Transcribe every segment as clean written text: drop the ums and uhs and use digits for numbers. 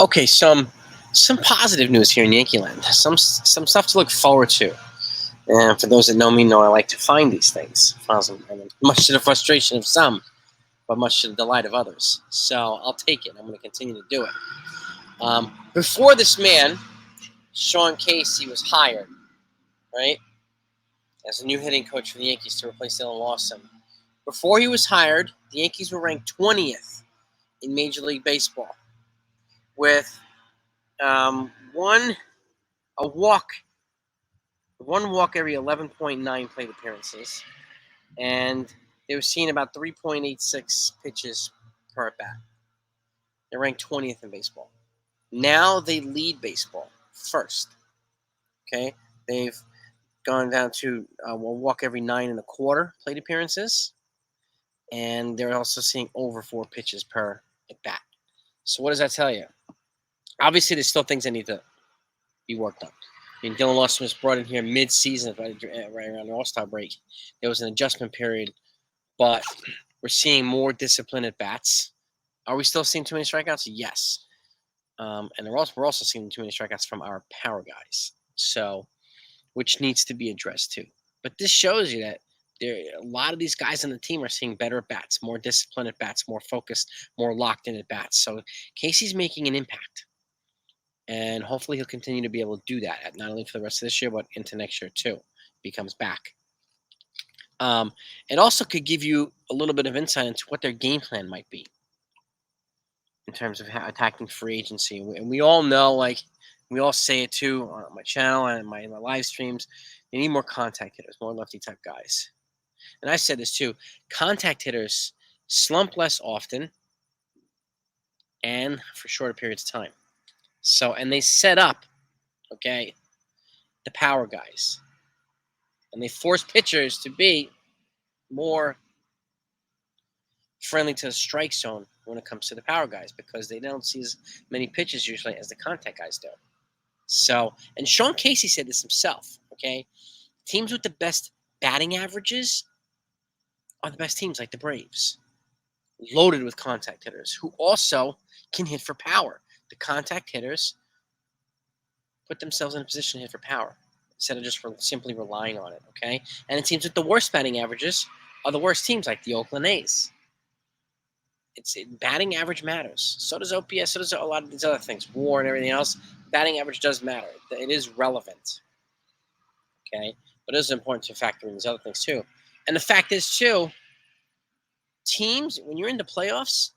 Okay, some positive news here in Yankee Land. Some stuff to look forward to. And for those that know me, know I like to find these things. Much to the frustration of some, but much to the delight of others. So I'll take it. I'm going to continue to do it. Before this man, Sean Casey, was hired, right, as a new hitting coach for the Yankees to replace Dylan Lawson. Before he was hired, the Yankees were ranked 20th in Major League Baseball, with one walk every 11.9 plate appearances, and they were seeing about 3.86 pitches per at bat. They're ranked 20th in baseball. Now they lead baseball first. Okay, they've gone down to a walk every 9.25 plate appearances, and they're also seeing over 4 pitches per at bat. So what does that tell you? Obviously, there's still things that need to be worked on. I mean, Dylan Lawson was brought in here mid-season, right around the All-Star break. There was an adjustment period, but we're seeing more disciplined at bats. Are we still seeing too many strikeouts? Yes. And we're also seeing too many strikeouts from our power guys, so which needs to be addressed too. But this shows you that a lot of these guys on the team are seeing better at bats, more disciplined at bats, more focused, more locked in at bats. So Casey's making an impact. And hopefully he'll continue to be able to do that, not only for the rest of this year, but into next year too, if he comes back. It also could give you a little bit of insight into what their game plan might be in terms of attacking free agency. And we all know, like we all say it too on my channel and my live streams, you need more contact hitters, more lefty type guys. And I said this too, contact hitters slump less often and for shorter periods of time. So, and they set up, okay, the power guys. And they force pitchers to be more friendly to the strike zone when it comes to the power guys, because they don't see as many pitches usually as the contact guys do. So, and Sean Casey said this himself, okay? Teams with the best batting averages are the best teams, like the Braves, loaded with contact hitters who also can hit for power. The contact hitters put themselves in a position to hit for power instead of just simply relying on it, okay? And it teams with the worst batting averages are the worst teams, like the Oakland A's. Batting average matters. So does OPS, so does a lot of these other things, WAR and everything else. Batting average does matter. It is relevant, okay? But it is important to factor in these other things too. And the fact is too, teams, when you're in the playoffs,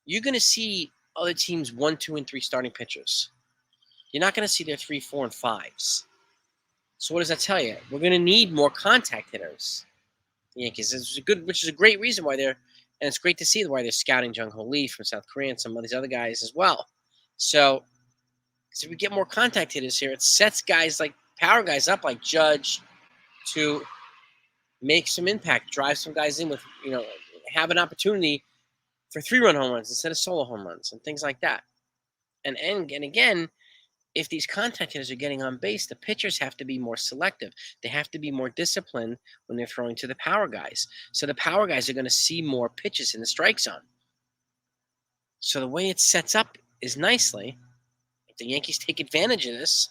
you're going to see other teams 1, 2, and 3 starting pitchers. You're not going to see their 3, 4, and 5s. So what does that tell you? We're going to need more contact hitters. The Yankees, which is a great reason why they're, and it's great to see why they're scouting Jung Ho Lee from South Korea and some of these other guys as well. So, if we get more contact hitters here, it sets guys like power guys up like Judge to make some impact, drive some guys in with, have an opportunity for 3-run home runs instead of solo home runs and things like that. And again, if these contact hitters are getting on base, the pitchers have to be more selective. They have to be more disciplined when they're throwing to the power guys. So the power guys are going to see more pitches in the strike zone. So the way it sets up is nicely. If the Yankees take advantage of this,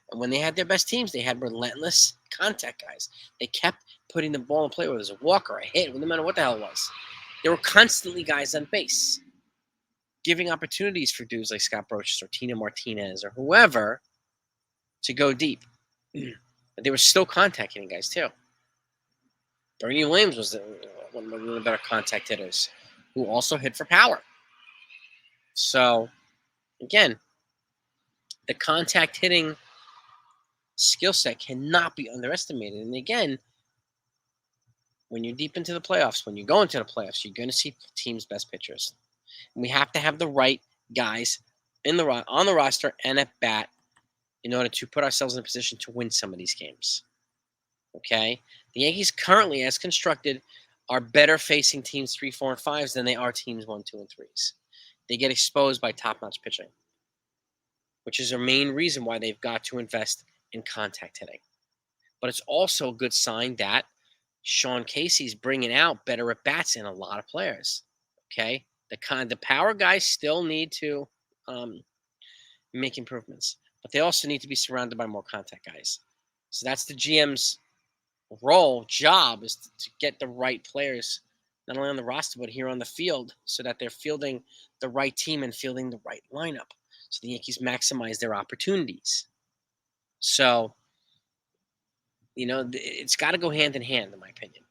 and when they had their best teams, they had relentless contact guys. They kept putting the ball in play, whether it was a walk or a hit, no matter what the hell it was. There were constantly guys on base, giving opportunities for dudes like Scott Brocious or Tina Martinez or whoever to go deep. But they were still contact hitting guys too. Bernie Williams was one of the better contact hitters who also hit for power. So, again, the contact hitting skill set cannot be underestimated. And again, when you're deep into the playoffs, when you go into the playoffs, you're going to see teams' best pitchers. And we have to have the right guys on the roster and at bat in order to put ourselves in a position to win some of these games. Okay? The Yankees currently, as constructed, are better facing teams 3, 4, and 5s than they are teams 1, 2, and 3s. They get exposed by top-notch pitching, which is their main reason why they've got to invest in contact hitting. But it's also a good sign that Sean Casey's bringing out better at-bats in a lot of players. Okay? The power guys still need to make improvements. But they also need to be surrounded by more contact guys. So that's the GM's job is to get the right players, not only on the roster, but here on the field, so that they're fielding the right team and fielding the right lineup. So the Yankees maximize their opportunities. So, it's got to go hand in hand, in my opinion.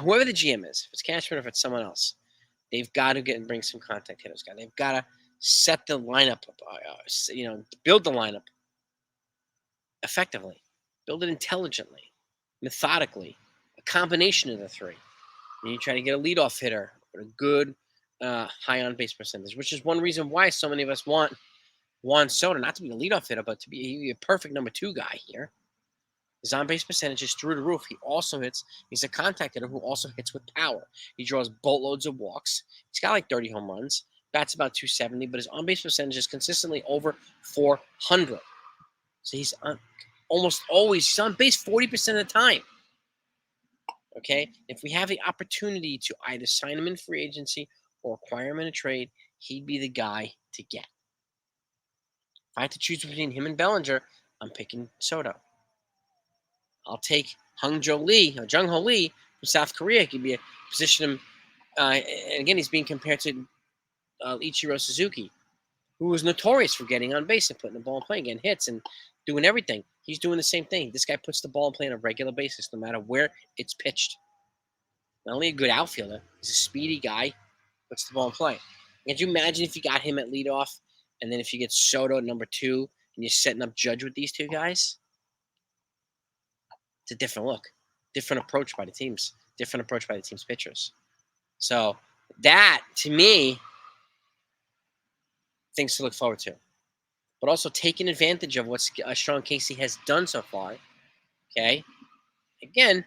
Whoever the GM is, if it's Cashman or if it's someone else, they've got to bring some contact hitters. They've got to set the lineup up, build the lineup effectively, build it intelligently, methodically, a combination of the three. And you try to get a leadoff hitter with a good high on base percentage, which is one reason why so many of us want Juan Soto not to be a leadoff hitter, but to be a perfect number 2 guy here. His on-base percentage is through the roof. He also hits. He's a contact hitter who also hits with power. He draws boatloads of walks. He's got like 30 home runs. Bats about 270, but his on-base percentage is consistently over 400. So he's almost always he's on base 40% of the time. Okay? If we have the opportunity to either sign him in free agency or acquire him in a trade, he'd be the guy to get. If I had to choose between him and Bellinger, I'm picking Soto. I'll take Jung-Ho Lee from South Korea. He could be a position him, and again, he's being compared to Ichiro Suzuki, who was notorious for getting on base and putting the ball in play, getting hits and doing everything. He's doing the same thing. This guy puts the ball in play on a regular basis, no matter where it's pitched. Not only a good outfielder, he's a speedy guy, puts the ball in play. Could you imagine if you got him at leadoff, and then if you get Soto at number 2, and you're setting up Judge with these 2 guys? It's a different look, different approach by the teams, different approach by the team's pitchers. So that, to me, things to look forward to. But also taking advantage of what Sean Casey has done so far. Okay? Again,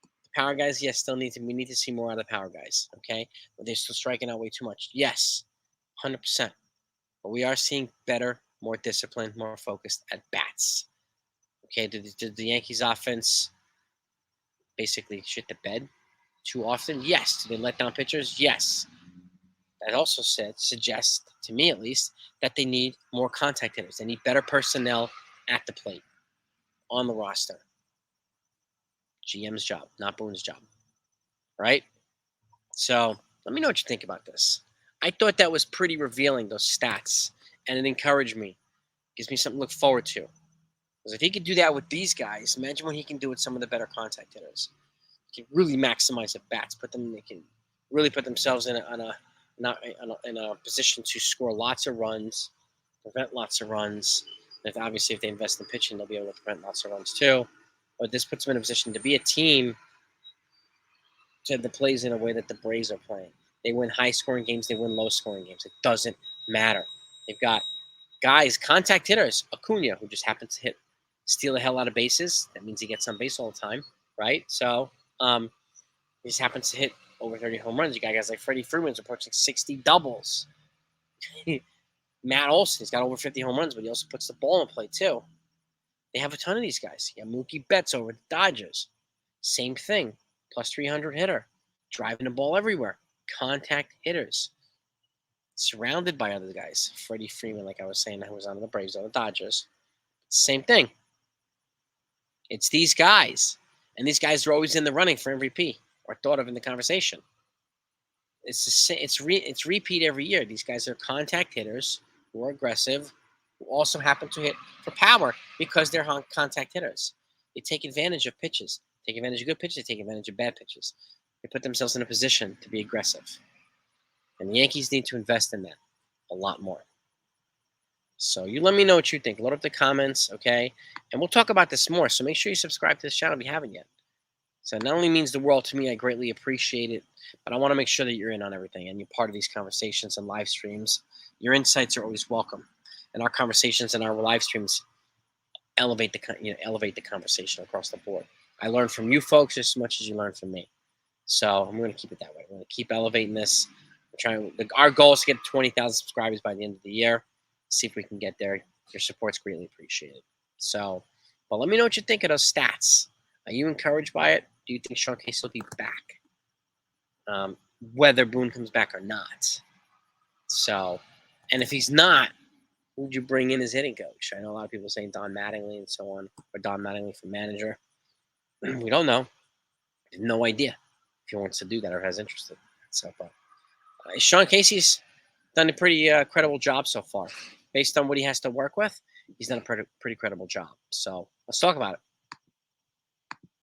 the power guys, yes, we need to see more out of the power guys. Okay? But they're still striking out way too much. Yes, 100%. But we are seeing better, more disciplined, more focused at bats. Okay, did the Yankees offense basically shit the bed too often? Yes. Did they let down pitchers? Yes. That also suggests, to me at least, that they need more contact hitters. They need better personnel at the plate, on the roster. GM's job, not Boone's job. Right? So let me know what you think about this. I thought that was pretty revealing, those stats, and it encouraged me. Gives me something to look forward to. Because if he could do that with these guys, imagine what he can do with some of the better contact hitters. He can really maximize at bats. They can really put themselves in a position to score lots of runs, prevent lots of runs. And obviously, if they invest in pitching, they'll be able to prevent lots of runs too. But this puts them in a position to be a team that plays in a way that the Braves are playing. They win high-scoring games. They win low-scoring games. It doesn't matter. They've got guys, contact hitters, Acuna, who just happens to steal the hell out of bases. That means he gets on base all the time, right? So he just happens to hit over 30 home runs. You got guys like Freddie Freeman's approaching 60 doubles. Matt Olson's got over 50 home runs, but he also puts the ball in play too. They have a ton of these guys. You got Mookie Betts over the Dodgers. Same thing. Plus 300 hitter. Driving the ball everywhere. Contact hitters. Surrounded by other guys. Freddie Freeman, like I was saying, who was on the Braves, on the Dodgers. Same thing. It's these guys. And these guys are always in the running for MVP or thought of in the conversation. It's repeat every year. These guys are contact hitters who are aggressive, who also happen to hit for power because they're contact hitters. They take advantage of pitches, take advantage of good pitches, they take advantage of bad pitches. They put themselves in a position to be aggressive. And the Yankees need to invest in that a lot more. So you let me know what you think. Load up the comments, okay? And we'll talk about this more. So make sure you subscribe to this channel if you haven't yet. So it not only means the world to me, I greatly appreciate it, but I want to make sure that you're in on everything and you're part of these conversations and live streams. Your insights are always welcome. And our conversations and our live streams elevate the conversation across the board. I learn from you folks just as much as you learn from me. So I'm going to keep it that way. We're going to keep elevating this. Our goal is to get 20,000 subscribers by the end of the year. See if we can get there. Your support's greatly appreciated. So, but let me know what you think of those stats. Are you encouraged by it? Do you think Sean Casey will be back? Whether Boone comes back or not. So, and if he's not, who would you bring in as hitting coach? I know a lot of people saying Don Mattingly and so on, or Don Mattingly for manager. We don't know. No idea if he wants to do that or has interest in that. So, but Sean Casey's done a pretty credible job so far. Based on what he has to work with, he's done a pretty credible job. So let's talk about it.